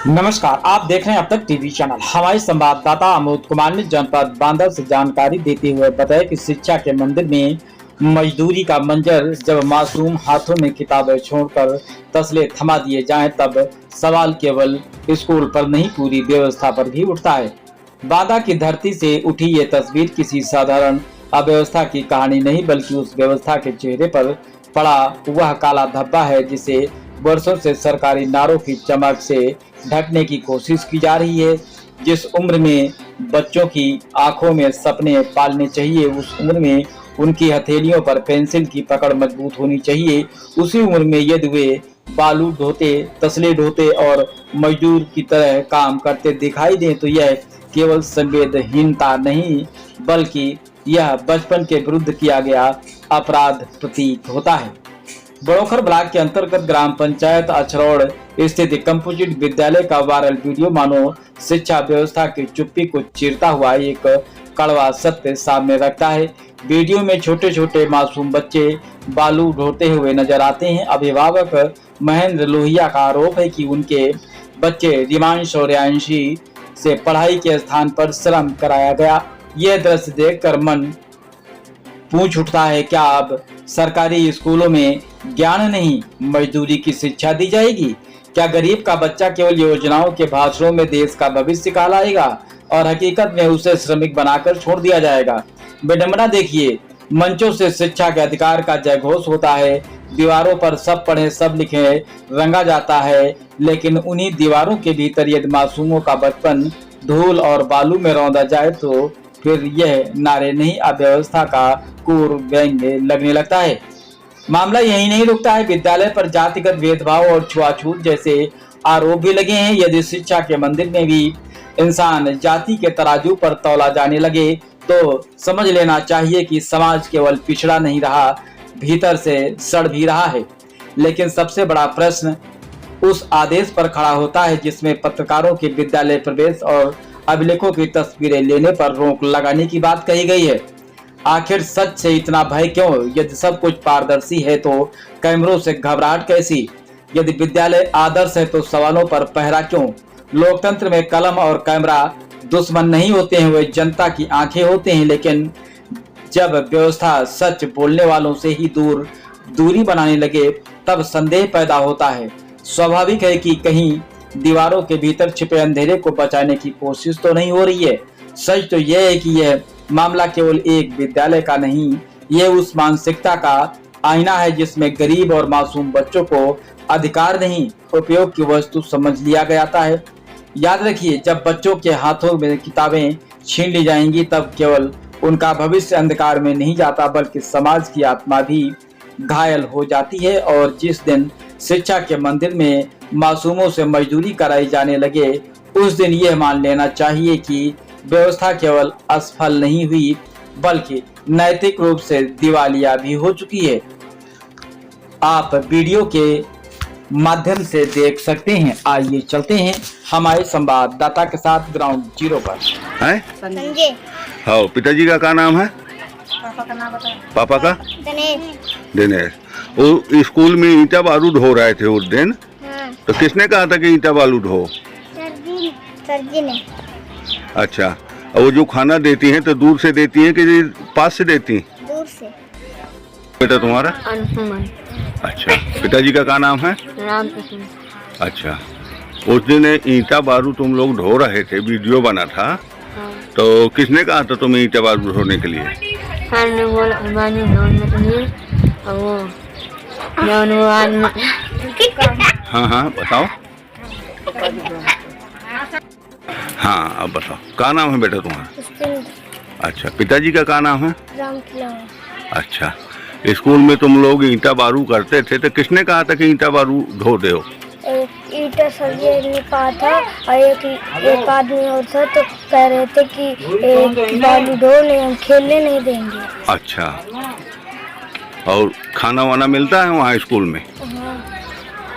नमस्कार, आप देख रहे हैं अब तक टीवी चैनल। हमारे संवाददाता अमोद कुमार ने जनपद बांदर से जानकारी देते हुए बताया कि शिक्षा के मंदिर में मजदूरी का मंजर जब मासूम हाथों में किताबें छोड़कर तसले थमा दिए जाएं, तब सवाल केवल स्कूल पर नहीं पूरी व्यवस्था पर भी उठता है। बांदा की धरती से उठी ये तस्वीर किसी साधारण अव्यवस्था की कहानी नहीं, बल्कि उस व्यवस्था के चेहरे पर पड़ा वह काला धब्बा है जिसे वर्षों से सरकारी नारों की चमक से ढकने की कोशिश की जा रही है। जिस उम्र में बच्चों की आंखों में सपने पालने चाहिए, उस उम्र में उनकी हथेलियों पर पेंसिल की पकड़ मजबूत होनी चाहिए, उसी उम्र में यदि वे बालू ढोते, तसले ढोते और मजदूर की तरह काम करते दिखाई दें, तो यह केवल संवेदनहीनता नहीं, बल्कि यह बचपन के विरुद्ध किया गया अपराध प्रतीक होता है। बड़ोखर ब्लॉक के अंतर्गत ग्राम पंचायत अछरौड़ स्थित कंपोजिट विद्यालय का वायरल वीडियो मानो शिक्षा व्यवस्था की चुप्पी को चीरता हुआ एक कड़वा सत्य सामने रखता है। वीडियो में छोटे छोटे मासूम बच्चे बालू ढोते हुए नजर आते हैं। अभिभावक महेंद्र लोहिया का आरोप है कि उनके बच्चे रिमांश और रियांशी से पढ़ाई के स्थान पर श्रम कराया गया। यह दृश्य देखकर मन पूछ उठता है, क्या अब सरकारी स्कूलों में ज्ञान नहीं मजदूरी की शिक्षा दी जाएगी? क्या गरीब का बच्चा केवल योजनाओं के भाषणों में देश का भविष्य कहलाएगा और हकीकत में उसे श्रमिक बनाकर छोड़ दिया जाएगा? विडंबना देखिए, मंचों से शिक्षा के अधिकार का जयघोष होता है, दीवारों पर सब पढ़े सब लिखे रंगा जाता है, लेकिन उन्हीं दीवारों के भीतर यदि मासूमों का बचपन धूल और बालू में रौंदा जाए तो फिर यह नारे नहीं अव्यवस्था का कूर व्यंग्य लगने लगता है। मामला यही नहीं रुकता है, विद्यालय पर जातिगत भेदभाव और छुआछूत जैसे आरोप भी लगे हैं। यदि शिक्षा के मंदिर में भी इंसान जाति के तराजू पर तौला जाने लगे तो समझ लेना चाहिए कि समाज केवल पिछड़ा नहीं रहा, भीतर से सड़ भी रहा है। लेकिन सबसे बड़ा प्रश्न उस आदेश पर खड़ा होता है जिसमें पत्रकारों के विद्यालय प्रवेश और अभिलेखों की तस्वीरें लेने पर रोक लगाने की बात कही गई है। आखिर सच से इतना भय क्यों? यदि सब कुछ पारदर्शी है तो कैमरों से घबराहट कैसी? यदि विद्यालय आदर्श है तो सवालों पर पहरा क्यों? लोकतंत्र में कलम और कैमरा दुश्मन नहीं होते हैं, वे जनता की आंखें होते हैं। लेकिन जब व्यवस्था सच बोलने वालों से ही दूरी बनाने लगे तब संदेह पैदा होता है। स्वाभाविक है कि कहीं दीवारों के भीतर छिपे अंधेरे को बचाने की कोशिश तो नहीं हो रही है। सच तो यह है कि यह मामला केवल एक विद्यालय का नहीं, यह उस मानसिकता का आईना है जिसमें गरीब और मासूम बच्चों को अधिकार नहीं, उपयोग की वस्तु समझ लिया जाता है। याद रखिए, जब बच्चों के हाथों में किताबें छीन ली जाएंगी तब केवल उनका भविष्य अंधकार में नहीं जाता, बल्कि समाज की आत्मा भी घायल हो जाती है। और जिस दिन शिक्षा के मंदिर में मासूमों से मजदूरी कराई जाने लगे, उस दिन यह मान लेना चाहिए कि व्यवस्था केवल असफल नहीं हुई, बल्कि नैतिक रूप से दिवालिया भी हो चुकी है। आप वीडियो के माध्यम से देख सकते हैं। आइए चलते हैं हमारे संवाददाता के साथ ग्राउंड जीरो पर। संजय। हाँ, पिताजी का क्या नाम है? पापा का नाम बता। पापा का? दिनेश। वो स्कूल में ईंटा बालू ढो रहे थे उस दिन, हाँ। तो किसने कहा था कि ईंटा बालू ढो? सरजी ने। अच्छा, और वो जो खाना देती हैं तो दूर से देती हैं कि पास से देती हैं? दूर से। बेटा तुम्हारा? अनुमान। अच्छा, पिताजी का क्या नाम है? रामकृष्ण। अच्छा, उस दिन ईंटा बालू तुम लोग ढो रहे थे, वीडियो बना था, हाँ। तो किसने कहा था तुम्हें ईंटा बालू ढोने के लिए? खाने बोला बानी ढोने के लिए, और वो हाँ हाँ बताओ। हाँ अब बताओ, क्या नाम है बेटा तुम्हारा? अच्छा, पिताजी का क्या नाम है? अच्छा, स्कूल में तुम लोग ईंटा बारू करते थे तो किसने कहा था कि ईंटा बारू ढो दो? ईंटा सरजी ने कहा था और एक आदमी और था, तो कह रहे थे कि बालू ढो नहीं, हम खेलने नहीं देंगे। अच्छा, और खाना वाना मिलता है वहाँ स्कूल में? हाँ।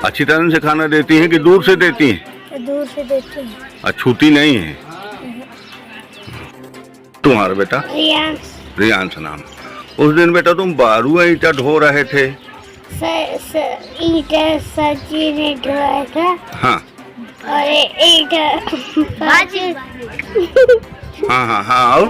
अच्छी तरह से खाना देती हैं कि दूर से देती हैं? दूर से देते हैं। छूती नहीं है? तुम्हारा बेटा? रियांश। रियांश नाम। उस दिन बेटा तुम बारू ईंटा ढो रहे थे? ईंटा सरजी ने ढोया था। हाँ। और ईटा बाजी हाँ हाँ हाँ और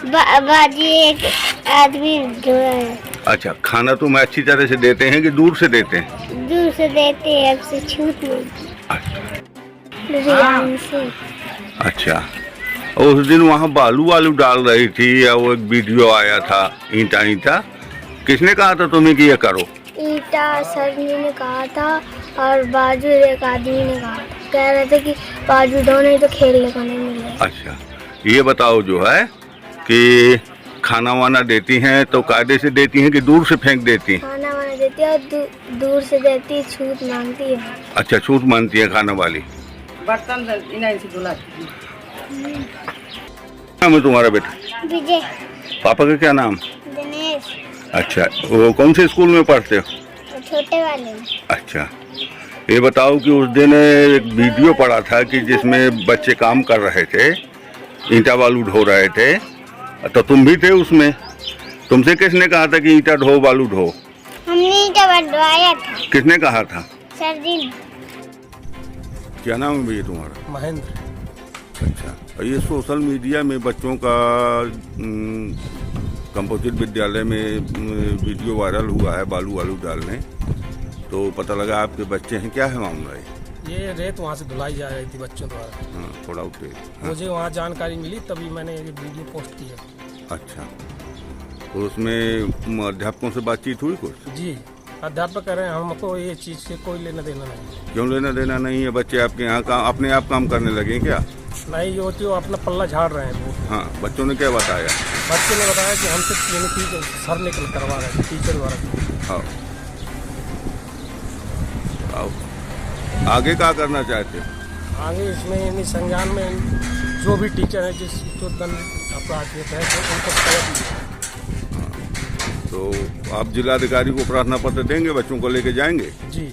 बाजी एक आदमी जो है अच्छा, खाना तुम अच्छी तरह से देते हैं कि दूर से देते हैं? दूर से देते हैं, अब से छूट नहीं अच्छा से। अच्छा, उस दिन वहाँ बालू वालू डाल रही थी या वो एक वीडियो आया था ईंटा ईंटा, किसने कहा था तुम्हें कि ये करो? ईटा सर जी ने कहा था और बाजू एक आदमी ने कहा था, कह रहे थे कि बाजू दो नहीं तो खेलने को नहीं मिलेगा। अच्छा, ये बताओ जो है कि खाना वाना देती हैं तो कायदे से देती हैं कि दूर से फेंक देती हैं? खाना वाना देती है और दूर से देती है, छूट मांगती है। अच्छा, छूट मानती है खाना वाली। बर्तन इन्हीं से धुलाती नाम है तुम्हारा बेटा? विजय। पापा का क्या नाम? दिनेश। अच्छा, वो कौन से स्कूल में पढ़ते हो? छोटे वाले। अच्छा, ये बताओ कि उस दिन एक वीडियो पड़ा था कि जिसमें बच्चे काम कर रहे थे, ईंटा बालू ढो रहे थे, तो तुम भी थे उसमें। तुमसे किसने कहा था कि ईंटा ढो बालू ढो? हमने ईंटा बढ़वाया था। किसने कहा था? सर जी ने। क्या नाम है भैया तुम्हारा? महेंद्र। अच्छा, और ये सोशल मीडिया में बच्चों का कंपोजिट विद्यालय में वीडियो वायरल हुआ है बालू वालू डालने, तो पता लगा आपके बच्चे हैं, क्या है मामला ये रेत वहाँ से धुलाई जा रही थी बच्चों द्वारा। हाँ, थोड़ा उठे। हाँ। मुझे वहाँ जानकारी मिली तभी मैंने ये वीडियो पोस्ट किया। अच्छा, तो उसमें अध्यापकों से बातचीत हुई कुछ? जी, अध्यापक कह रहे हैं हमको ये चीज़ से कोई लेना देना नहीं। क्यों लेना देना नहीं है? बच्चे आपके यहाँ काम अपने आप काम करने लगे क्या? नहीं, जो होती वो अपना पल्ला झाड़ रहे हैं वो। हाँ, बच्चों ने क्या बताया? बच्चे ने बताया कि हमसे सर निकल करवा रहे हैं, टीचर द्वारा। हाँ, आओ, आगे क्या करना चाहते हो? आगे इसमें यानी संज्ञान में जो भी टीचर है जिस जो दंड अपराध के तहत है, उनको सजा दी। तो आप जिलाधिकारी को प्रार्थना पत्र देंगे, बच्चों को लेके जाएंगे? जी।